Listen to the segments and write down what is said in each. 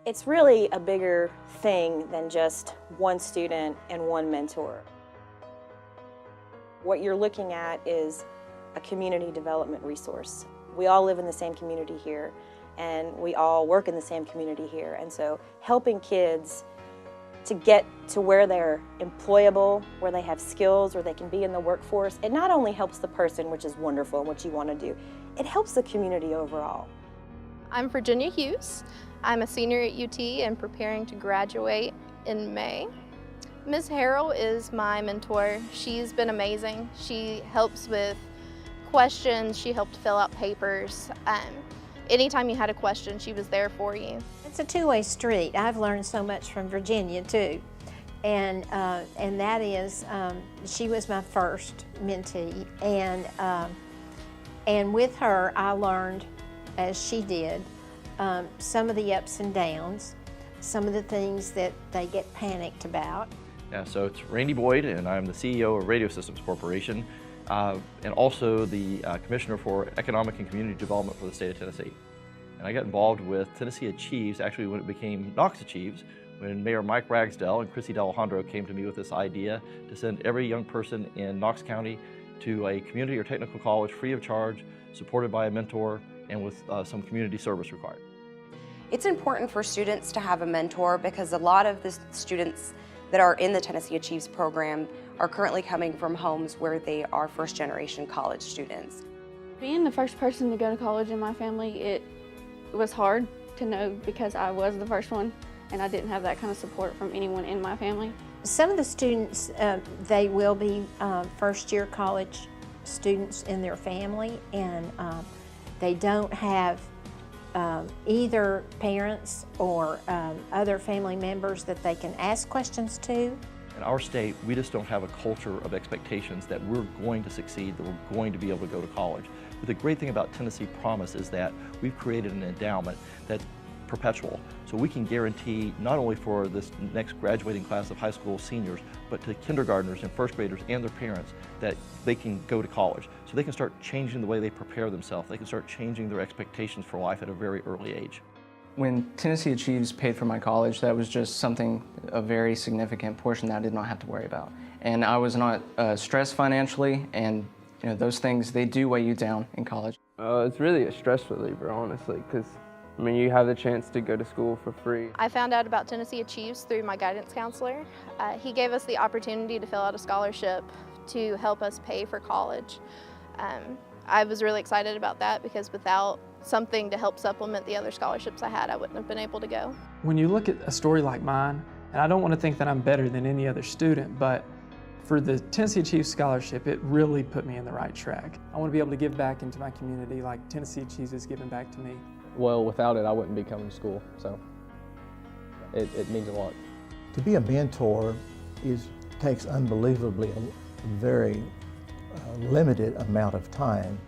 It's really a bigger thing than just one student and one mentor. What you're looking at is a community development resource. We all live in the same community here, and we all work in the same community here. And so helping kids to get to where they're employable, where they have skills, where they can be in the workforce, it not only helps the person, which is wonderful and what you want to do, it helps the community overall. I'm Virginia Hughes. I'm a senior at UT and preparing to graduate in May. Ms. Harrell is my mentor. She's been amazing. She helps with questions, she helped fill out papers. Anytime you had a question, she was there for you. It's a two-way street. I've learned so much from Virginia too. And that is, she was my first mentee. And with her, I learned, as she did, some of the ups and downs, some of the things that they get panicked about. Yeah, so it's Randy Boyd, and I'm the CEO of Radio Systems Corporation, and also the Commissioner for Economic and Community Development for the state of Tennessee. And I got involved with tnAchieves actually when it became tnAchieves, when Mayor Mike Ragsdale and Chrissy D'Alejandro came to me with this idea to send every young person in Knox County to a community or technical college free of charge, supported by a mentor, and with some community service required. It's important for students to have a mentor because a lot of the students that are in the tnAchieves program are currently coming from homes where they are first-generation college students. Being the first person to go to college in my family, it was hard to know because I was the first one and I didn't have that kind of support from anyone in my family. Some of the students, they will be first-year college students in their family, and they don't have either parents or other family members that they can ask questions to. In our state, we just don't have a culture of expectations that we're going to succeed, that we're going to be able to go to college. But the great thing about Tennessee Promise is that we've created an endowment that's perpetual. So we can guarantee not only for this next graduating class of high school seniors, but to kindergartners and first graders and their parents that they can go to college. So they can start changing the way they prepare themselves. They can start changing their expectations for life at a very early age. When tnAchieves paid for my college, that was just something, a very significant portion that I did not have to worry about. And I was not stressed financially, and those things, they do weigh you down in college. It's really a stress reliever, honestly, because I mean, you have the chance to go to school for free. I found out about tnAchieves through my guidance counselor. He gave us the opportunity to fill out a scholarship to help us pay for college. I was really excited about that because without something to help supplement the other scholarships I had, I wouldn't have been able to go. When you look at a story like mine, and I don't want to think that I'm better than any other student, but for the tnAchieves scholarship, it really put me in the right track. I want to be able to give back into my community like tnAchieves has given back to me. Well, without it, I wouldn't be coming to school, so it means a lot. To be a mentor takes unbelievably a very limited amount of time.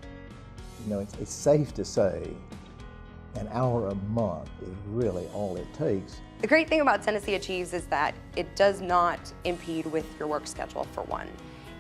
It's safe to say an hour a month is really all it takes. The great thing about tnAchieves is that it does not impede with your work schedule, for one.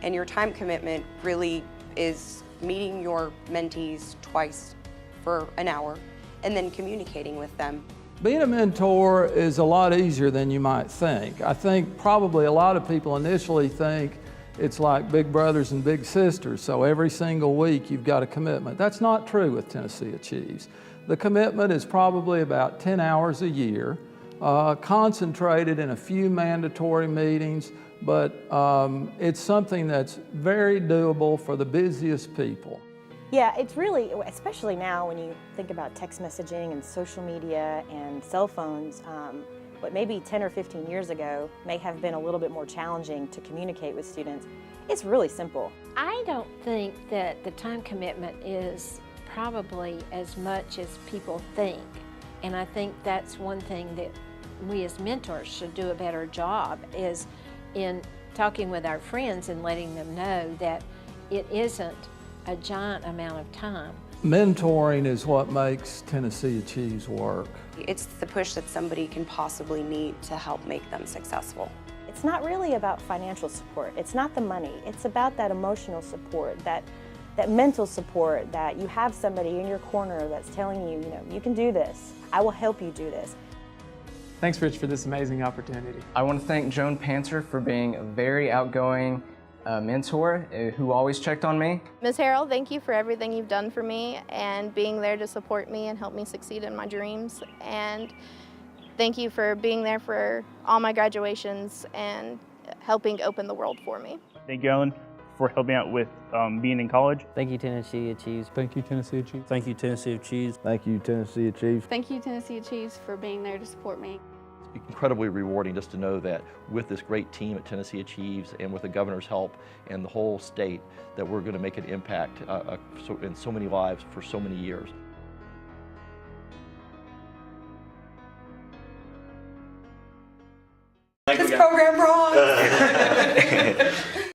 And your time commitment really is meeting your mentees twice for an hour and then communicating with them. Being a mentor is a lot easier than you might think. I think probably a lot of people initially think it's like big brothers and big sisters, so every single week you've got a commitment. That's not true with tnAchieves. The commitment is probably about 10 hours a year, concentrated in a few mandatory meetings, but it's something that's very doable for the busiest people. Yeah, it's really, especially now when you think about text messaging and social media and cell phones, what maybe 10 or 15 years ago may have been a little bit more challenging to communicate with students, it's really simple. I don't think that the time commitment is probably as much as people think. And I think that's one thing that we as mentors should do a better job, is in talking with our friends and letting them know that it isn't a giant amount of time. Mentoring is what makes tnAchieves work. It's the push that somebody can possibly need to help make them successful. It's not really about financial support. It's not the money. It's about that emotional support, that mental support, that you have somebody in your corner that's telling you, you can do this. I will help you do this. Thanks, Rich, for this amazing opportunity. I want to thank Joan Panzer for being a very outgoing mentor who always checked on me. Ms. Harrell, thank you for everything you've done for me and being there to support me and help me succeed in my dreams. And thank you for being there for all my graduations and helping open the world for me. Thank you, Ellen, for helping out with being in college. Thank you, tnAchieves. Thank you, tnAchieves. Thank you, tnAchieves. Thank you, tnAchieves. Thank you, tnAchieves, for being there to support me. It's incredibly rewarding just to know that with this great team at tnAchieves and with the governor's help and the whole state, that we're going to make an impact in so many lives for so many years. This program wrong.